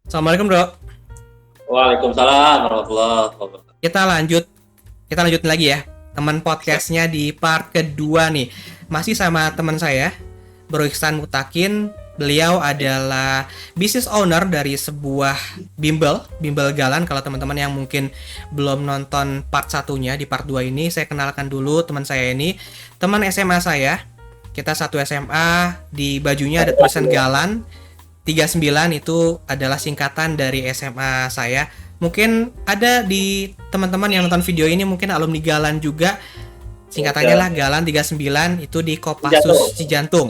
Assalamualaikum bro. Waalaikumsalam warahmatullahi wabarakatuh. Kita lanjut lagi ya. Teman podcastnya di part kedua nih. Masih sama teman saya, Bro Iksan Mutakin. Beliau adalah business owner dari sebuah bimbel galan. Kalau teman-teman yang mungkin belum nonton part satunya, di part 2 ini saya kenalkan dulu teman saya ini. Teman SMA saya. Kita satu SMA, di bajunya ada tulisan galan. 39 itu adalah singkatan dari SMA saya. Mungkin ada di teman-teman yang nonton video ini mungkin alumni Galan juga. Singkatannya lah Galan 39, itu di Kopassus Cijantung.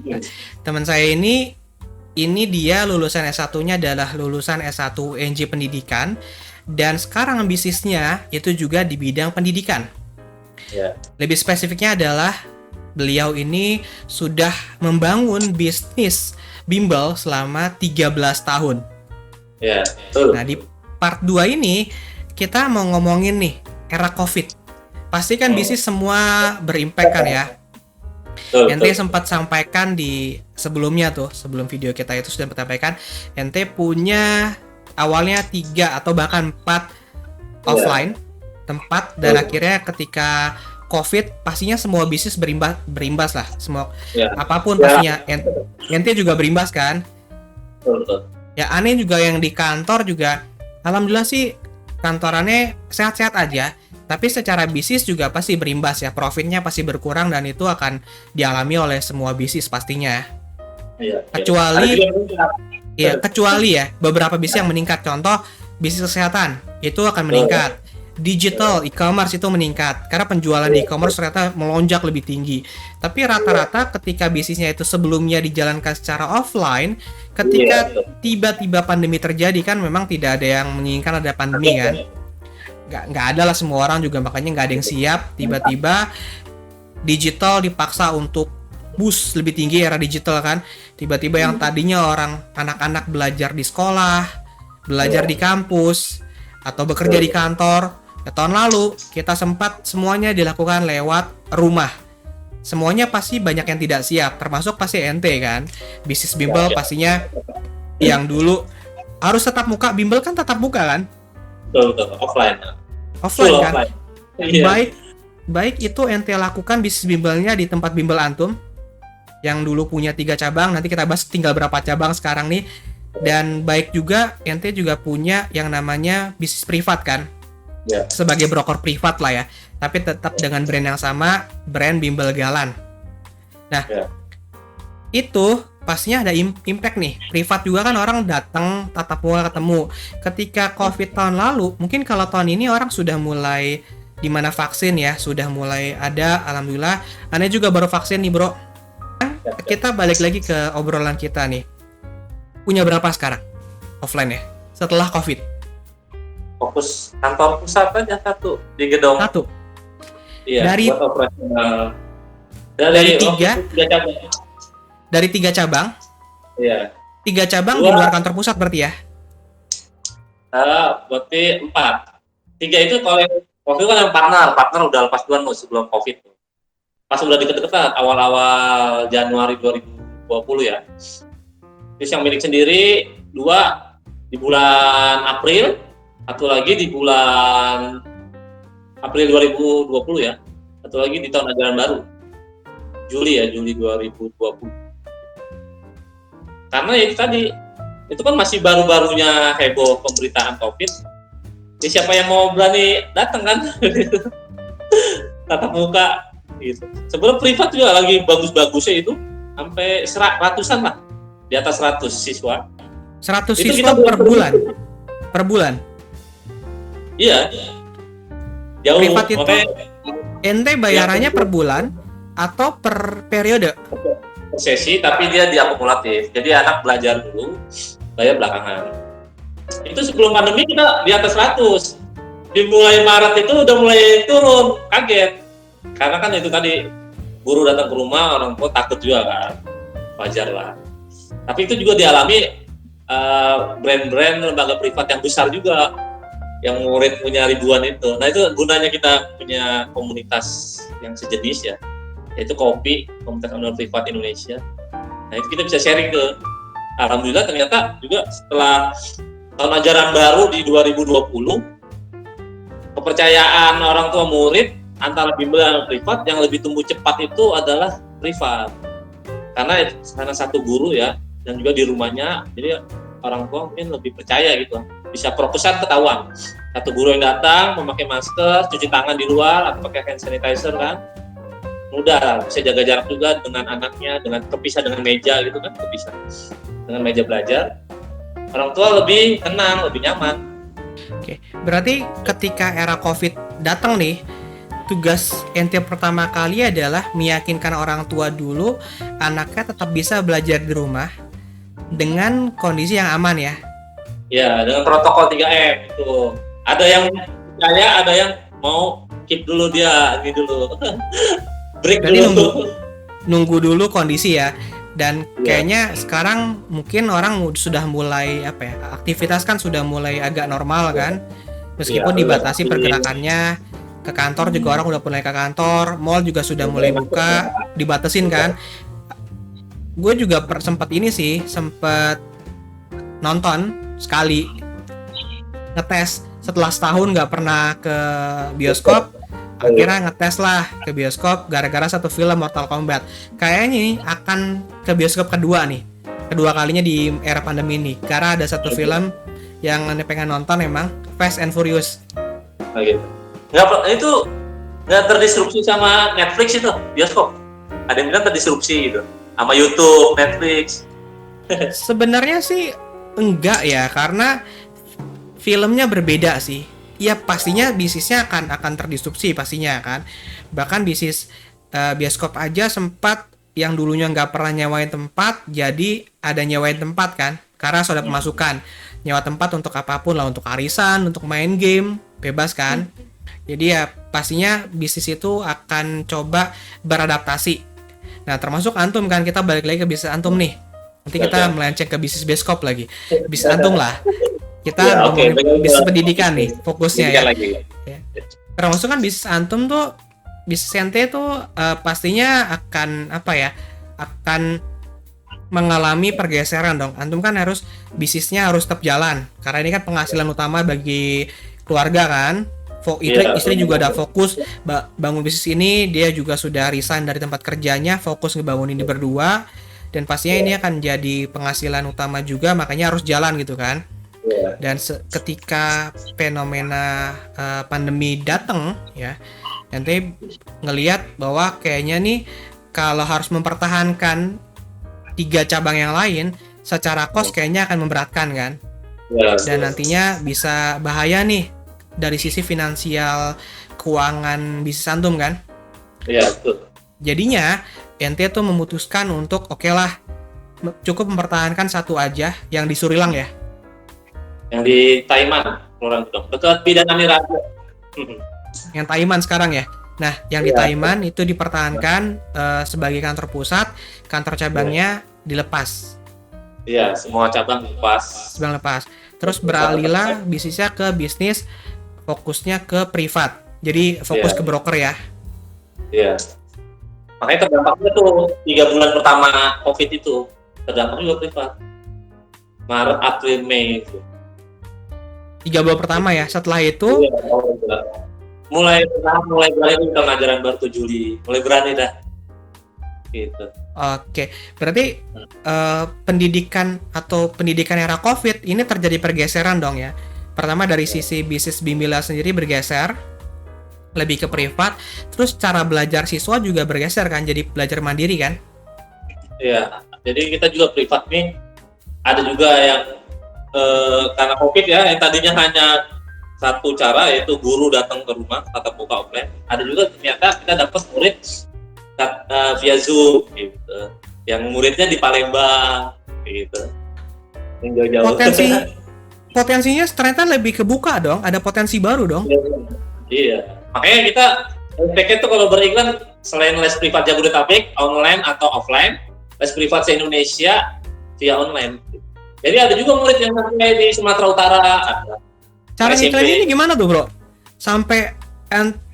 Nah, teman saya ini dia lulusan S1-nya adalah lulusan S1 UNJ Pendidikan, dan sekarang bisnisnya itu juga di bidang pendidikan. Lebih spesifiknya adalah beliau ini sudah membangun bisnis bimbel selama 13 tahun. Nah, di part 2 ini kita mau ngomongin nih era Covid. Pasti kan bisnis semua berimpact kan ya. Ente sempat sampaikan di sebelumnya tuh, sebelum video kita itu sudah sampaikan, ente punya awalnya 3 atau bahkan 4 offline tempat, dan akhirnya ketika Covid pastinya semua bisnis berimbas lah, semua apapun pastinya. Ente juga berimbas kan? Ya aneh juga yang di kantor juga, alhamdulillah sih kantorannya sehat-sehat aja. Tapi secara bisnis juga pasti berimbas ya, profitnya pasti berkurang, dan itu akan dialami oleh semua bisnis pastinya. Kecuali ya beberapa bisnis yang meningkat. Contoh bisnis kesehatan itu akan meningkat. Digital e-commerce itu meningkat karena penjualan di e-commerce ternyata melonjak lebih tinggi. Tapi rata-rata ketika bisnisnya itu sebelumnya dijalankan secara offline, ketika tiba-tiba pandemi terjadi kan memang tidak ada yang menginginkan ada pandemi kan. Nggak ada lah, semua orang juga makanya nggak ada yang siap. Tiba-tiba digital dipaksa untuk boost lebih tinggi, era digital kan. Tiba-tiba yang tadinya anak-anak belajar di sekolah, belajar di kampus, atau bekerja di kantor, tahun lalu kita sempat semuanya dilakukan lewat rumah. Semuanya pasti banyak yang tidak siap, termasuk pasti ente kan. Bisnis bimbel pastinya yang dulu harus tetap muka, bimbel kan tetap muka kan? Betul, offline kan? Baik itu ente lakukan bisnis bimbelnya di tempat bimbel antum yang dulu punya 3 cabang, nanti kita bahas tinggal berapa cabang sekarang nih. Dan baik juga ente juga punya yang namanya bisnis privat kan, sebagai broker privat lah ya, tapi tetap dengan brand yang sama, brand Bimbel Galan. Nah, itu pastinya ada impact nih. Privat juga kan orang datang tatap muka ketemu. Ketika Covid tahun lalu, mungkin kalau tahun ini orang sudah mulai di mana vaksin ya, sudah mulai ada, alhamdulillah. Anda juga baru vaksin nih bro. Kita balik lagi ke obrolan kita nih. Punya berapa sekarang offline ya setelah Covid? Fokus kantor pusat aja satu di gedung. Satu. Iya. Buat operasional. Dari 3 cabang. Iya. 3 cabang di luar kantor pusat berarti ya? Berarti 4. 3 itu kalau waktu itu kan yang partner udah lepas duluan sebelum Covid. Pas udah deket-deket awal-awal Januari 2020 ya. Terus yang milik sendiri 2 di bulan April, satu lagi di bulan April 2020 ya, satu lagi di tahun ajaran baru Juli 2020. Karena ya itu tadi, itu kan masih baru-barunya heboh pemberitaan Covid. Jadi siapa yang mau berani datang kan? Tatap muka gitu. Sebelum privat juga lagi bagus-bagusnya itu sampai ratusan lah, di atas 100 siswa. 100 siswa per bulan? Per bulan? Iya. Jauh. Privat itu ente bayarannya per bulan atau per periode? Per sesi, tapi dia diakumulatif. Jadi anak belajar dulu, bayar belakangan. Itu sebelum pandemi kita di atas 100. Dimulai Maret itu udah mulai turun, kaget. Karena kan itu tadi, guru datang ke rumah, orang tua takut juga kan. Wajar lah. Tapi itu juga dialami brand-brand lembaga privat yang besar juga, yang murid punya ribuan itu. Nah itu gunanya kita punya komunitas yang sejenis ya, yaitu KOPI, Komunitas Anual Privat Indonesia. Nah itu kita bisa sharing ke alhamdulillah ternyata juga setelah tahun ajaran baru di 2020, kepercayaan orang tua murid antara bimbel dan privat yang lebih tumbuh cepat itu adalah privat. Karena satu guru ya, dan juga di rumahnya, jadi orang tua mungkin lebih percaya gitu. Bisa proposan ketahuan. Satu guru yang datang memakai masker, cuci tangan di luar atau pakai hand sanitizer kan. Mudah, bisa jaga jarak juga dengan anaknya, dengan kepisah dengan meja gitu kan, kepisah dengan meja belajar. Orang tua lebih tenang, lebih nyaman. Oke, berarti ketika era COVID datang nih, tugas ente pertama kali adalah meyakinkan orang tua dulu anaknya tetap bisa belajar di rumah dengan kondisi yang aman ya. Ya, dengan protokol 3M itu. Ada yang percaya, ada yang mau keep dulu dia, ini dulu. Break Berarti dulu. nunggu dulu kondisi ya. Dan kayaknya sekarang mungkin orang sudah mulai aktivitas kan sudah mulai agak normal kan. Meskipun dibatasi pergerakannya, ke kantor juga orang udah mulai ke kantor, mall juga sudah mulai buka, dibatasin kan. Gue juga sempat nonton sekali, ngetes setelah setahun nggak pernah ke bioskop, akhirnya ngetes lah ke bioskop gara-gara satu film Mortal Kombat. Kayaknya ini akan ke bioskop kedua kalinya di era pandemi ini, karena ada satu film yang pengen nonton emang, Fast and Furious. Gitu. Itu nggak terdisrupsi sama Netflix itu bioskop. Ada yang bilang terdisrupsi gitu sama YouTube, Netflix. Sebenarnya sih enggak ya, karena filmnya berbeda sih. Ya pastinya bisnisnya akan terdisrupsi pastinya kan. Bahkan bisnis bioskop aja sempat yang dulunya nggak pernah nyewain tempat jadi ada nyewain tempat kan, karena sudah pemasukan. Nyewa tempat untuk apapun lah, untuk arisan, untuk main game, bebas kan. Jadi ya pastinya bisnis itu akan coba beradaptasi. Nah termasuk antum kan, kita balik lagi ke bisnis antum nih. Nanti kita melenceng ke bisnis bioskop lagi. Bisnis antum lah. Kita ngomongin bisnis pendidikan nih, fokusnya ya. Termasuk kan bisnis antum tuh, bisnis ente tuh pastinya akan akan mengalami pergeseran dong. Antum kan bisnisnya harus tetap jalan. Karena ini kan penghasilan utama bagi keluarga kan. Istri juga udah fokus bangun bisnis ini, dia juga sudah resign dari tempat kerjanya, fokus ngebangun ini berdua, dan pastinya ini akan jadi penghasilan utama juga, makanya harus jalan gitu kan. Dan ketika fenomena pandemi datang ya, nanti ngelihat bahwa kayaknya nih kalau harus mempertahankan 3 cabang yang lain secara kos kayaknya akan memberatkan kan. Dan nantinya bisa bahaya nih dari sisi finansial keuangan bisnis antum kan. Iya, betul. Jadinya ente tuh memutuskan untuk oke lah, cukup mempertahankan satu aja yang di Surilang ya. Yang di Taiman, orang dong, dekat Bidan Amiraja. Yang Taiman sekarang ya. Nah, yang di Taiman itu dipertahankan sebagai kantor pusat, kantor cabangnya dilepas. Iya, semua cabang lepas. Terus beralihlah bisnisnya ke bisnis fokusnya ke privat. Jadi fokus ke broker ya. Iya. Makanya terdampaknya tuh 3 bulan pertama COVID itu terdampak juga privat. Maret, April, Mei itu. 3 bulan pertama ya. Setelah itu mulai berani tahun ajaran baru 7 Juli. Mulai berani dah. Gitu. Oke. Berarti pendidikan era COVID ini terjadi pergeseran dong ya. Pertama dari sisi bisnis Bimbila sendiri bergeser lebih ke privat, terus cara belajar siswa juga bergeser kan, jadi belajar mandiri kan? Iya, jadi kita juga privat nih, ada juga yang karena COVID ya, yang tadinya hanya satu cara yaitu guru datang ke rumah tatap muka offline, ada juga ternyata kita dapat murid via Zoom gitu, yang muridnya di Palembang gitu, yang jauh-jauh. Potensinya ternyata lebih kebuka dong, ada potensi baru dong. Iya, makanya kita SPK itu kalau beriklan selain les privat Jabodetabek online atau offline, les privat se-Indonesia via online. Jadi ada juga murid yang sampai di Sumatera Utara. Cara iklan ini gimana tuh bro? Sampai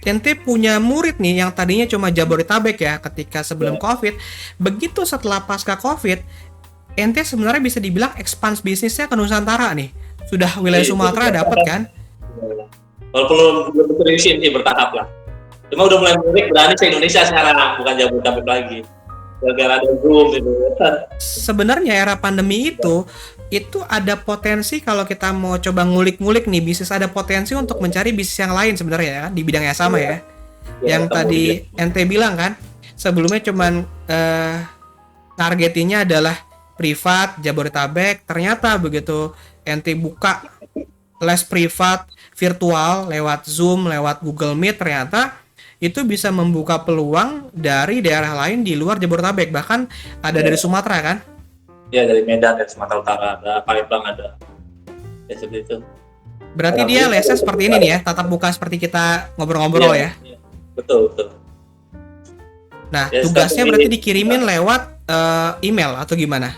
ente punya murid nih yang tadinya cuma Jabodetabek ya ketika sebelum COVID, begitu setelah pasca COVID ente sebenarnya bisa dibilang expand bisnisnya ke Nusantara nih. Sudah wilayah Iya, Sumatera dapat kan? Walaupun belum terisi sih bertahap lah. Cuma udah mulai berani ke Indonesia sekarang, bukan Jabodetabek lagi. Gara-gara ada Zoom gitu. Sebenarnya era pandemi itu ada potensi kalau kita mau coba ngulik-ngulik nih bisnis, ada potensi untuk mencari bisnis yang lain sebenarnya ya kan, di bidang yang sama ya. Yang tadi ente bilang kan, sebelumnya cuman targetinnya adalah privat Jabodetabek, ternyata begitu ente buka les privat virtual lewat Zoom, lewat Google Meet, ternyata itu bisa membuka peluang dari daerah lain di luar Jabodetabek, bahkan ada dari Sumatera kan? Ya, dari Medan, dari Sumatera Utara, ada Palembang, ada. Ya, seperti itu. Berarti dia lesnya seperti ini nih ya, tatap muka seperti kita ngobrol-ngobrol ya? Betul, betul. Nah, tugasnya berarti dikirimin lewat email atau gimana?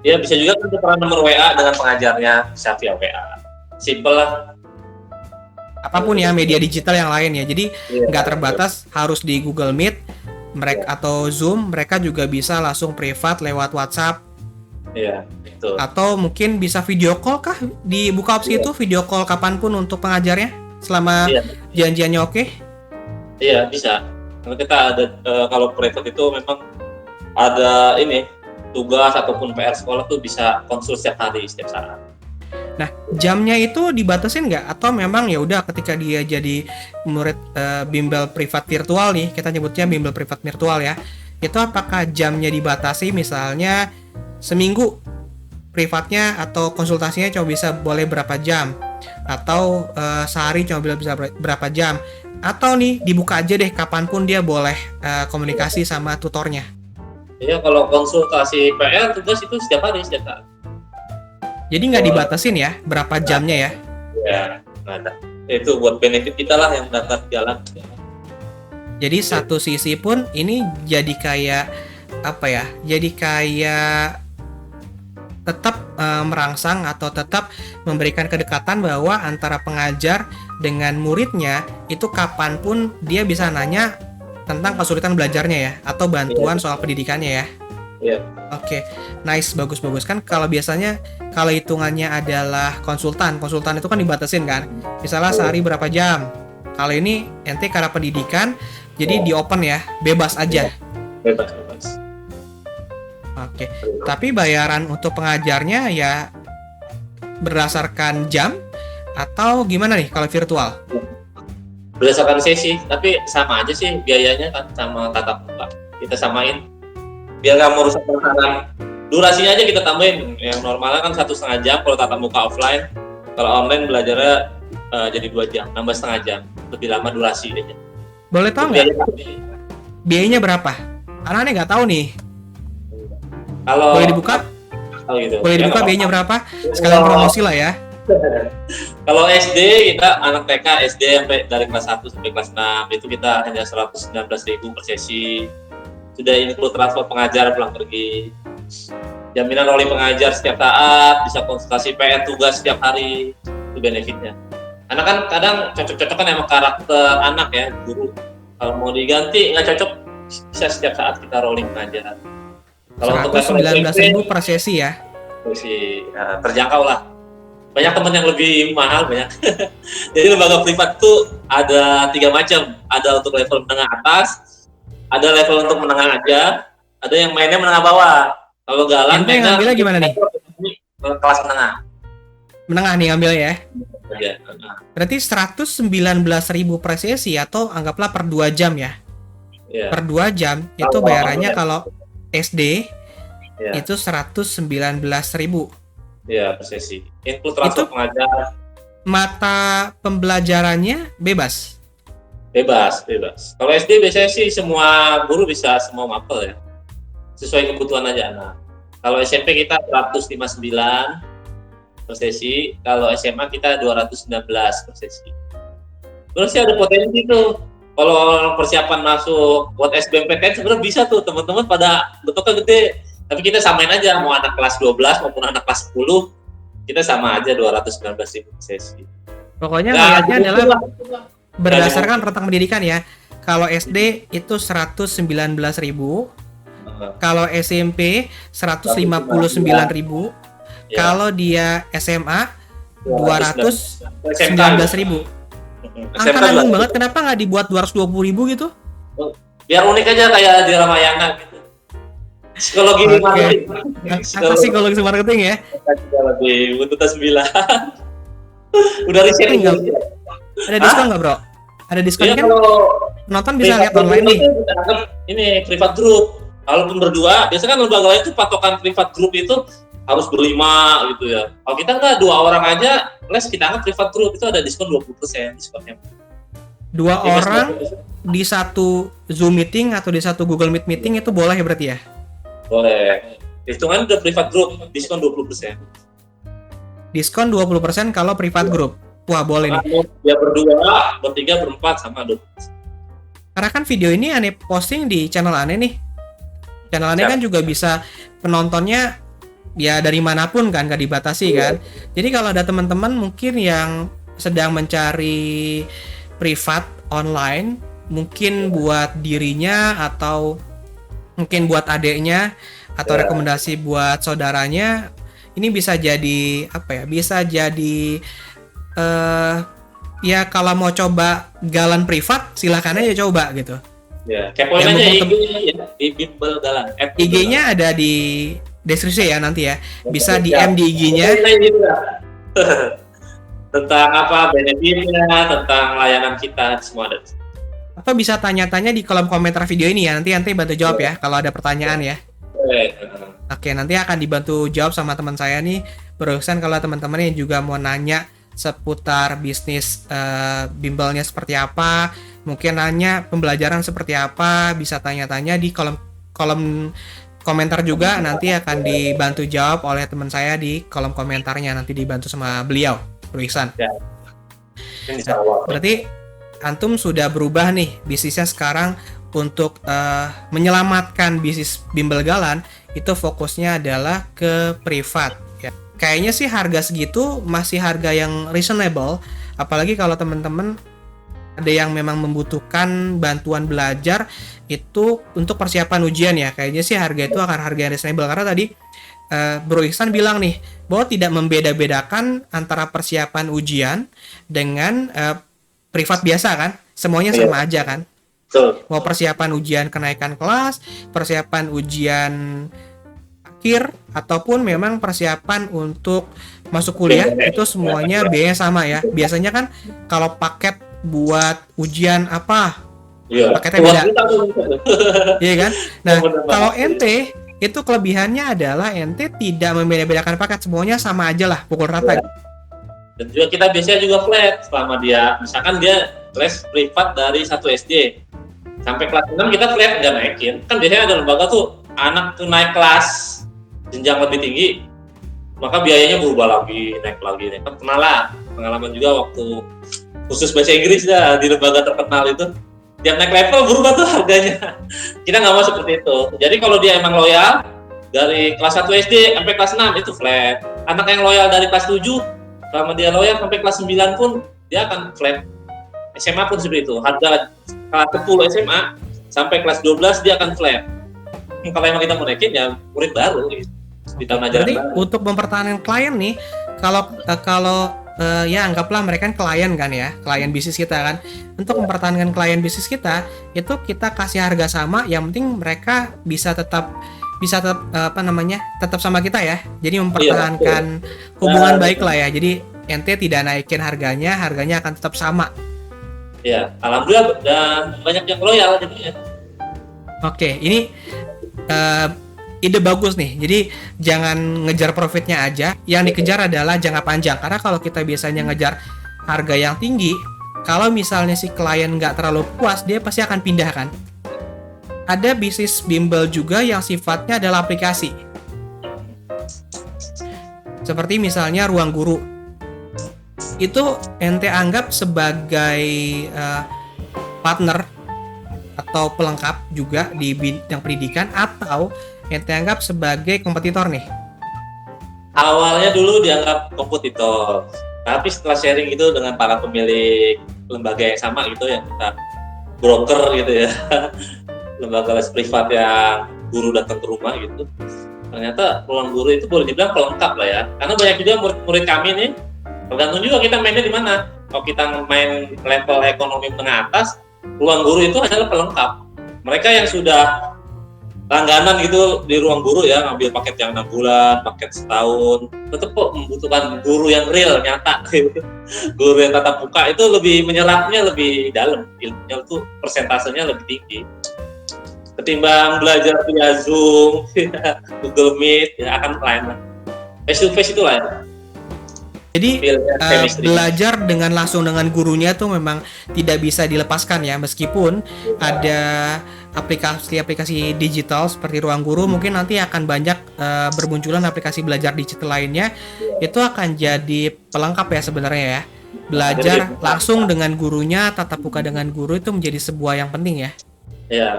Ya, bisa juga kan tukeran nomor WA dengan pengajarnya, bisa via WA. Simple lah. Apapun ya, media digital yang lain ya. Jadi nggak terbatas harus di Google Meet mereka atau Zoom, mereka juga bisa langsung privat lewat WhatsApp. Iya, betul. Atau mungkin bisa video call kah? Dibuka opsi itu video call kapanpun untuk pengajarnya selama janjiannya oke? Iya, bisa. Karena kita ada kalau privat itu memang ada ini tugas ataupun PR sekolah tuh bisa konsul setiap hari, setiap saat. Nah, jamnya itu dibatasin nggak? Atau memang ya udah ketika dia jadi murid bimbel privat virtual nih, kita nyebutnya bimbel privat virtual ya, itu apakah jamnya dibatasi, misalnya seminggu privatnya atau konsultasinya cuma bisa boleh berapa jam, atau sehari cuma bisa berapa jam, atau nih dibuka aja deh kapanpun dia boleh komunikasi sama tutornya? Iya, kalau konsultasi PR tugas itu setiap hari, setiap saat. Jadi nggak dibatasin ya berapa jamnya ya? Ya, nggak ada. Itu buat benefit kita lah yang datang jalan. Jadi satu sisi pun ini jadi kayak apa ya? Jadi kayak tetap merangsang atau tetap memberikan kedekatan bahwa antara pengajar dengan muridnya itu kapanpun dia bisa nanya tentang kesulitan belajarnya ya, atau bantuan soal pendidikannya ya. Iya. Oke, nice, bagus kan. Kalau biasanya kalau hitungannya adalah konsultan itu kan dibatasin kan, misalnya sehari berapa jam. Kalau ini ente karena pendidikan jadi di open ya, bebas aja. Bebas. Oke, tapi bayaran untuk pengajarnya ya berdasarkan jam atau gimana nih kalau virtual? Berdasarkan sesi, tapi sama aja sih biayanya kan, sama tatap muka. Kita samain biar nggak merusak perasaan. Durasinya aja kita tambahin, yang normalnya kan 1,5 jam kalau tatap muka offline. Kalau online belajarnya jadi 2 jam, nambah setengah jam, lebih lama durasi aja. Boleh tahu nggak biayanya berapa? Karena aneh nggak tahu nih. Kalau boleh dibuka? Gitu. Boleh dibuka biayanya berapa? Sekalian promosi lah ya. Kalau SD kita anak TK SD sampai dari kelas 1 sampai kelas 6 itu kita hanya 119.000 per sesi. Sudah include transport pengajar pulang pergi. Jaminan oleh pengajar setiap saat, bisa konsultasi PR tugas setiap hari, itu benefitnya. Anak kan kadang cocok-cocokan emang karakter anak ya, guru. Kalau mau diganti nggak cocok, bisa setiap saat kita rolling pengajar. Kalau untuk 119.000 per sesi ya? Sesi terjangkau lah. Banyak teman yang lebih mahal banyak. Jadi lembaga privat tuh ada 3 macam. Ada untuk level menengah atas, ada level untuk menengah aja, ada yang mainnya menengah bawah. Kalau Galang ente ngambilnya gimana nih? Kelas menengah. Menengah nih ngambilnya ya? Ya. Berarti 119.000 per sesi atau anggaplah per 2 jam ya? Ya. Per 2 jam itu bayarannya kalau SD itu 119.000. Ya, per sesi. Include transport pengajar. Mata pembelajarannya bebas? Bebas. Kalau SD biasanya sih semua guru bisa semua mapel ya. Sesuai kebutuhan aja anak. Kalau SMP kita 159 per sesi, kalau SMA kita 219 per sesi. Terus sih ada potensi tuh. Kalau persiapan masuk buat SBMPTN sebenarnya bisa tuh teman-teman pada bentuknya gede. Tapi kita samain aja, mau anak kelas 12 maupun anak kelas 10, kita sama aja 219.000 sesi. Pokoknya ngeliatnya adalah berdasarkan rentang pendidikan ya. Kalau SD itu 119.000, Kalau SMP 159.000. Ya. Kalau dia SMA 219.000. Angka SMK nanggung juga. banget, kenapa nggak dibuat 220.000 gitu? Biar unik aja kayak di Ramayana gitu. Psikologi Oke. marketing. Apa psikologi marketing ya? Lebih butuh 9. Udah riset Tinggal. juga. Ada diskon nggak bro? Ada diskon Iya, kan? kalau Penonton bisa lihat privat online group nih. itu kita anggap ini privat group. Kalaupun berdua, biasanya kan lembaga lain itu patokan privat group itu harus berlima gitu ya. Kalau kita nggak 2 orang aja, les kita anggap privat group itu ada diskon 20% diskonnya. 2 orang di satu Zoom meeting atau di satu Google Meet meeting itu boleh ya berarti ya? Boleh. Hitungan udah privat group, diskon 20%. Diskon 20% kalau privat group. Wah boleh nih. Dia berdua, bertiga, berempat sama 20%. Karena kan video ini Ane posting di channel Ane nih. Channel Ane kan juga bisa penontonnya ya dari manapun kan, gak dibatasi kan. Jadi kalau ada teman-teman mungkin yang sedang mencari privat online, mungkin buat dirinya atau mungkin buat adeknya atau rekomendasi buat saudaranya, ini bisa jadi apa ya? Bisa jadi ya kalau mau coba galan privat silahkan aja coba gitu. Ya, kepoin Yang aja mumpung IG-nya ya, di Bimbel Galang. IG-nya ada di deskripsi ya nanti ya. Bisa DM di IG-nya. Tentang apa benefitnya, tentang layanan kita, semua ada. Atau bisa tanya-tanya di kolom komentar video ini ya. Nanti bantu jawab ya kalau ada pertanyaan ya. Oke, nanti akan dibantu jawab sama teman saya nih. Berurusan kalau teman-teman yang juga mau nanya seputar bisnis bimbelnya seperti apa, mungkin nanya pembelajaran seperti apa, bisa tanya-tanya di kolom komentar juga, nanti akan dibantu jawab oleh teman saya di kolom komentarnya, nanti dibantu sama beliau, Bro Ihsan. Ya. Berarti antum sudah berubah nih bisnisnya sekarang untuk menyelamatkan bisnis bimbel galan, itu fokusnya adalah ke privat ya. Kayaknya sih harga segitu masih harga yang reasonable, apalagi kalau teman-teman ada yang memang membutuhkan bantuan belajar itu untuk persiapan ujian ya. Kayaknya sih harga itu akan harga yang reasonable, karena tadi Bro Ihsan bilang nih bahwa tidak membeda-bedakan antara persiapan ujian dengan privat biasa kan, semuanya sama aja kan. Mau persiapan ujian kenaikan kelas, persiapan ujian akhir, ataupun memang persiapan untuk masuk kuliah, itu semuanya biayanya sama ya. Biasanya kan kalau paket buat ujian apa, paketnya beda. Iya kan? Nah, kalau ente itu kelebihannya adalah ente tidak membeda-bedakan paket, semuanya sama aja lah, pukul rata. Dan juga kita biasanya juga flat selama dia, misalkan dia les privat dari 1 SD sampai kelas 6 kita flat, nggak naikin. Kan biasanya ada lembaga tuh anak tuh naik kelas jenjang lebih tinggi, maka biayanya berubah lagi, naik lagi. Kan pernah lah pengalaman juga waktu khusus bahasa Inggris dah di lembaga terkenal itu, tiap naik level berubah tuh harganya. Kita nggak mau seperti itu. Jadi kalau dia emang loyal dari kelas 1 SD sampai kelas 6 itu flat. Anak yang loyal dari kelas 7 selama dia loyal sampai kelas 9 pun dia akan flat. SMA pun seperti itu. Harga kelas 10 SMA sampai kelas 12 dia akan flat. Kalau emang kita mau naikin ya murid baru gitu. Di tahun ajaran Berarti baru. untuk mempertahankan klien nih, kalau ya anggaplah mereka kan klien kan ya, klien bisnis kita kan. Untuk mempertahankan klien bisnis kita, itu kita kasih harga sama, yang penting mereka bisa tetap tetap sama kita ya. Jadi mempertahankan hubungan baik lah ya. Jadi ente tidak naikin harganya akan tetap sama. Ya, alhamdulillah dan banyak yang loyal jadinya. Oke, ini ide bagus nih. Jadi jangan ngejar profitnya aja, yang dikejar adalah jangka panjang. Karena kalau kita biasanya ngejar harga yang tinggi, kalau misalnya si klien nggak terlalu puas, dia pasti akan pindah kan. Ada bisnis bimbel juga yang sifatnya adalah aplikasi, seperti misalnya Ruang Guru. Itu ente anggap sebagai partner atau pelengkap juga di bidang pendidikan, atau ente anggap sebagai kompetitor nih? Awalnya dulu dianggap kompetitor, tapi setelah sharing itu dengan para pemilik lembaga yang sama gitu, yang kita broker gitu ya, lembaga les privat yang guru datang ke rumah gitu. Ternyata ruang guru itu boleh dibilang pelengkap lah ya. Karena banyak juga murid-murid kami nih, tergantung juga kita mainnya di mana. Kalau kita main level ekonomi menengah atas, ruang guru itu adalah pelengkap. Mereka yang sudah langganan gitu di ruang guru ya, ngambil paket yang 6 bulan, paket setahun, tetap kok membutuhkan guru yang real, nyata. Guru yang tatap muka itu lebih menyerapnya lebih dalam, ilmunya itu persentasenya lebih tinggi ketimbang belajar via Zoom, Google Meet, ya akan lain lah. Face to face itu lain. Jadi belajar dengan langsung dengan gurunya tuh memang tidak bisa dilepaskan ya, meskipun ada aplikasi-aplikasi digital seperti Ruang Guru, mungkin nanti akan banyak bermunculan aplikasi belajar digital lainnya, itu akan jadi pelengkap ya sebenarnya ya. Belajar langsung dengan gurunya, tatap muka dengan guru itu menjadi sebuah yang penting ya. Ya,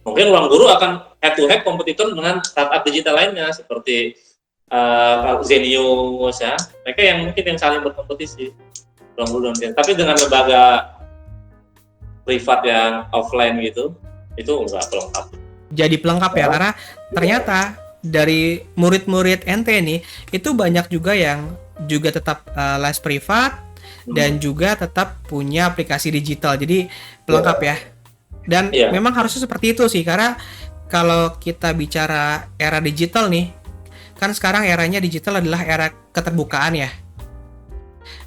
mungkin Ruang Guru akan head to head kompetitor dengan startup digital lainnya seperti Zenius ya, mereka yang mungkin yang saling berkompetisi. Ruang Guru tapi dengan lembaga privat yang offline gitu, itu enggak pelengkap. Jadi pelengkap ya, karena ternyata dari murid-murid ente nih itu banyak juga yang juga tetap les privat dan juga tetap punya aplikasi digital. Jadi pelengkap ya. Dan memang harusnya seperti itu sih, karena kalau kita bicara era digital nih, kan sekarang eranya digital adalah era keterbukaan ya.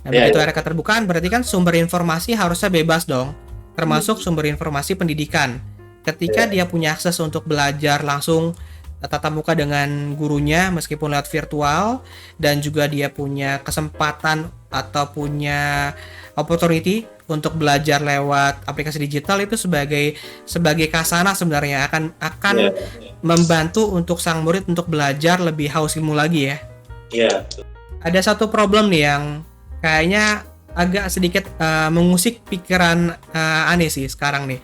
Nah, begitu era keterbukaan berarti kan sumber informasi harusnya bebas dong, termasuk sumber informasi pendidikan. Ketika dia punya akses untuk belajar langsung tatap muka dengan gurunya meskipun lewat virtual, dan juga dia punya kesempatan atau punya opportunity untuk belajar lewat aplikasi digital, itu sebagai kasana sebenarnya akan membantu untuk sang murid untuk belajar lebih haus ilmu lagi ya. Iya. Ada satu problem nih yang kayaknya agak sedikit mengusik pikiran Ane sih sekarang nih,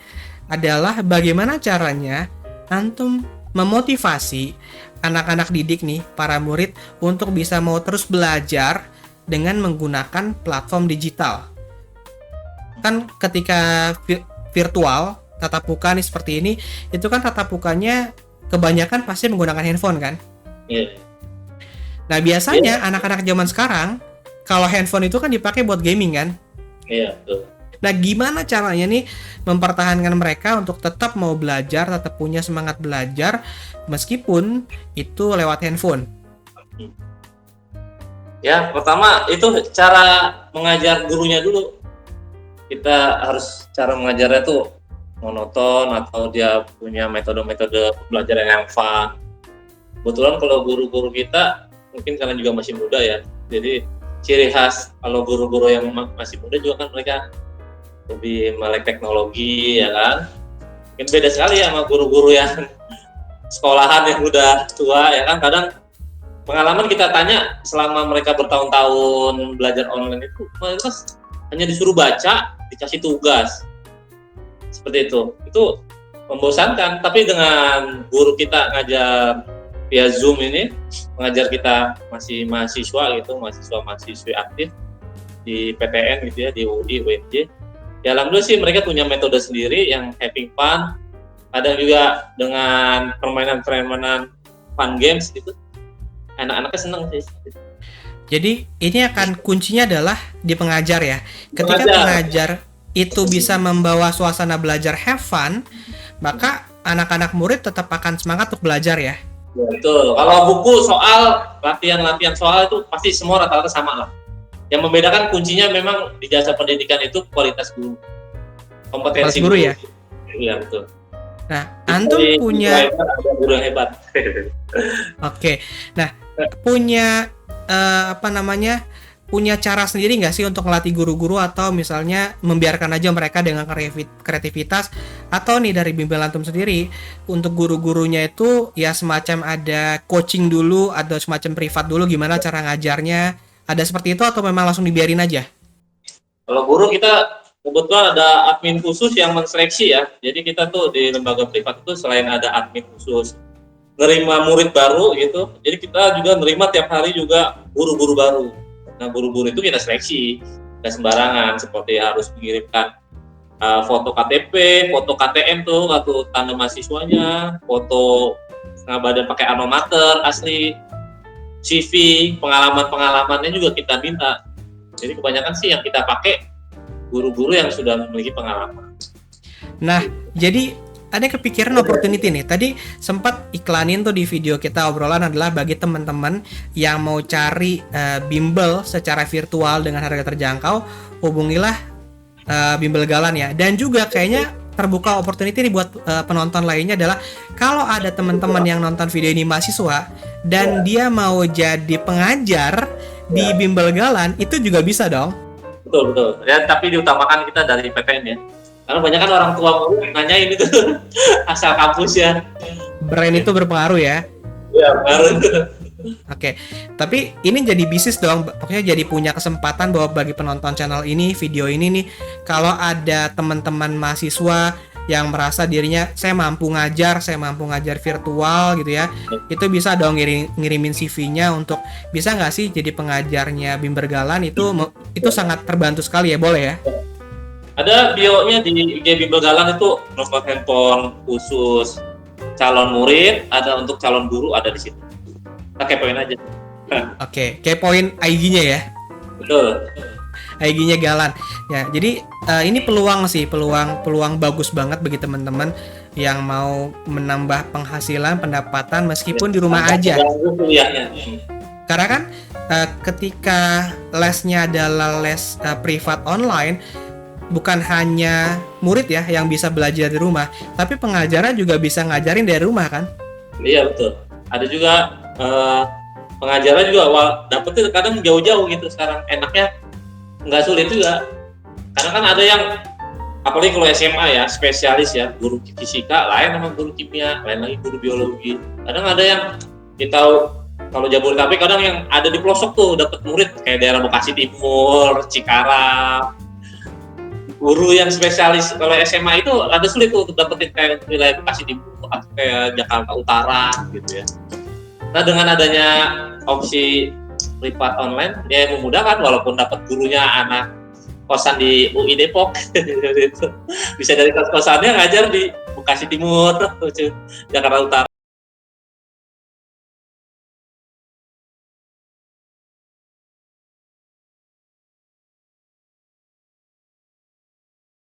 adalah bagaimana caranya antum memotivasi anak-anak didik nih, para murid untuk bisa mau terus belajar dengan menggunakan platform digital. Kan ketika virtual tatap muka nih seperti ini, itu kan tatap mukanya kebanyakan pasti menggunakan handphone kan? Iya. Nah biasanya anak-anak zaman sekarang kalau handphone itu kan dipakai buat gaming kan? Iya, betul. Nah gimana caranya nih mempertahankan mereka untuk tetap mau belajar, tetap punya semangat belajar meskipun itu lewat handphone? Ya, pertama itu cara mengajar gurunya dulu. Kita harus cara mengajarnya tuh monoton atau dia punya metode-metode pembelajaran yang fun. Kebetulan kalau guru-guru kita, mungkin karena juga masih muda ya, jadi ciri khas kalau guru-guru yang masih muda juga kan mereka lebih melek teknologi ya kan. Mungkin beda sekali ya sama guru-guru yang sekolahan yang udah tua ya kan. Kadang pengalaman kita tanya selama mereka bertahun-tahun belajar online itu, mereka hanya disuruh baca, dikasih tugas seperti itu membosankan. Tapi dengan guru kita ngajar via Zoom ini, mengajar kita masih mahasiswa gitu, mahasiswa-mahasiswi aktif di PTN gitu ya, di UI, UNJ ya, alhamdulillah sih mereka punya metode sendiri yang having fun, ada juga dengan permainan fun games gitu, anak-anaknya seneng sih. Jadi ini akan kuncinya adalah di pengajar ya. Ketika pengajar itu bisa membawa suasana belajar have fun, maka anak-anak murid tetap akan semangat untuk belajar ya. Betul. Kalau buku soal latihan soal itu pasti semua rata-rata sama lah. Yang membedakan kuncinya memang di jasa pendidikan itu kualitas guru, kompetensi guru ya. Iya betul. Nah, antum punya guru yang hebat. Oke. Nah, punya punya cara sendiri nggak sih untuk melatih guru-guru, atau misalnya membiarkan aja mereka dengan kreativitas, atau nih dari bimbel antum sendiri untuk guru-gurunya itu ya semacam ada coaching dulu, ada semacam privat dulu gimana cara ngajarnya, ada seperti itu atau memang langsung dibiarin aja? Kalau guru kita kebetulan ada admin khusus yang menseleksi ya, jadi kita tuh di lembaga privat itu selain ada admin khusus nerima murid baru gitu, jadi kita juga nerima tiap hari juga guru-guru baru. Nah guru-guru itu kita seleksi, nggak sembarangan, seperti harus mengirimkan foto KTP, foto KTM tuh, atau tanda mahasiswanya, foto setengah badan pakai alma mater asli, CV, pengalaman-pengalamannya juga kita minta. Jadi kebanyakan sih yang kita pakai guru-guru yang sudah memiliki pengalaman. Nah, jadi ada kepikiran opportunity nih. Tadi sempat iklanin tuh di video kita obrolan adalah bagi teman-teman yang mau cari bimbel secara virtual dengan harga terjangkau, hubungilah Bimbel Galan ya. Dan juga kayaknya terbuka opportunity nih buat penonton lainnya adalah kalau ada teman-teman yang nonton video ini mahasiswa dan dia mau jadi pengajar di Bimbel Galan, itu juga bisa dong. Betul. Ya, tapi diutamakan kita dari PTN ya. Karena banyak kan orang tua mulu nanyain itu asal kampus ya. Brand itu berpengaruh ya. Iya, baru. Oke, tapi ini jadi bisnis dong, pokoknya jadi punya kesempatan bahwa bagi penonton channel ini, video ini nih, kalau ada teman-teman mahasiswa yang merasa dirinya saya mampu ngajar virtual gitu ya, itu bisa dong ngirimin CV-nya untuk bisa nggak sih jadi pengajarnya Bimbel Galan, itu sangat terbantu sekali ya, boleh ya? Ada bio-nya di IG Bimbel Galan itu nomor handphone khusus calon murid, ada untuk calon guru ada di situ. Kita kepoin aja. Oke, kepoin IG-nya ya. Betul. IG-nya Galan. Ya, jadi ini peluang bagus banget bagi teman-teman yang mau menambah penghasilan, pendapatan meskipun di rumah aja. Karena kan ketika lesnya adalah les privat online, bukan hanya murid ya yang bisa belajar di rumah, tapi pengajarnya juga bisa ngajarin dari rumah kan? Iya betul. Ada juga pengajaran juga dapetnya kadang jauh-jauh gitu. Sekarang enaknya nggak sulit juga. Karena kan ada yang apalagi kalau SMA ya spesialis ya, guru fisika lain sama guru kimia, lain lagi guru biologi. Kadang ada yang kita kalau Jabodetabek kadang yang ada di pelosok tuh dapat murid kayak daerah Bekasi Timur, Cikarang. Guru yang spesialis kalau SMA itu ada sulit tuh untuk dapetin kayak wilayah Bekasi Timur atau kayak Jakarta Utara gitu ya. Nah dengan adanya opsi privat online, dia memudahkan walaupun dapat gurunya anak kosan di UI Depok, bisa dari kos-kosannya ngajar di Bekasi Timur, Jakarta Utara.